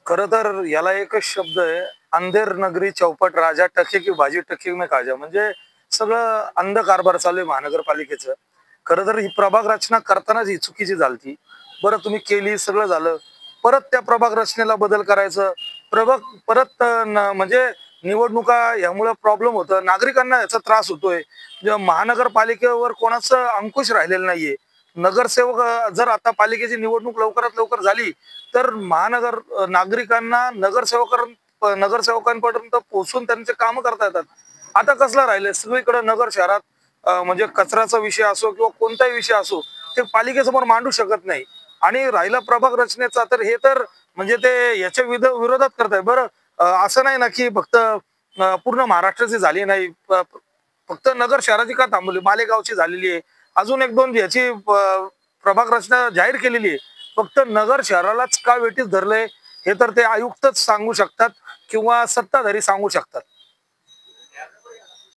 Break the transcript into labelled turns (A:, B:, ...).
A: खरं तर याला एकच शब्द आहे, अंधेर नगरी चौपट राजा टके की भाजी टके में खाजा. म्हणजे सगळं अंध कारभार चालू आहे महानगरपालिकेचं. खरं तर ही प्रभाग रचना करतानाच ही चुकीची झालती. बरं तुम्ही केली, सगळं झालं. परत त्या प्रभाग रचनेला बदल करायचं. प्रभाग परत म्हणजे निवडणुका यामुळे प्रॉब्लेम होतं. नागरिकांना याचा त्रास होतोय. महानगरपालिकेवर कोणाचं अंकुश राहिलेलं नाहीये. नगरसेवक जर आता पालिकेची निवडणूक लवकरात लवकर झाली, तर नागरिकांना नगरसेवकांपर्यंत पोहोचून त्यांचे काम करता येतात. आता कसलं राहिलंय सगळीकडे नगर शहरात म्हणजे कचऱ्याचा विषय असो किंवा कोणताही विषय असो ते पालिकेसमोर मांडू शकत नाही. आणि राहिला प्रभाग रचनेचा तर हे तर म्हणजे ते याच्या विरोधात करताय. बरं असं नाही ना की फक्त पूर्ण महाराष्ट्राची झाली नाही, फक्त नगर शहराची का थांबवली, मालेगावची झालेली आहे, अजून एक दोन याची प्रभाग रचना जाहीर केलेली आहे. फक्त नगर शहरालाच का वेठीस धरलंय हे तर ते आयुक्तच सांगू शकतात किंवा सत्ताधारी सांगू शकतात.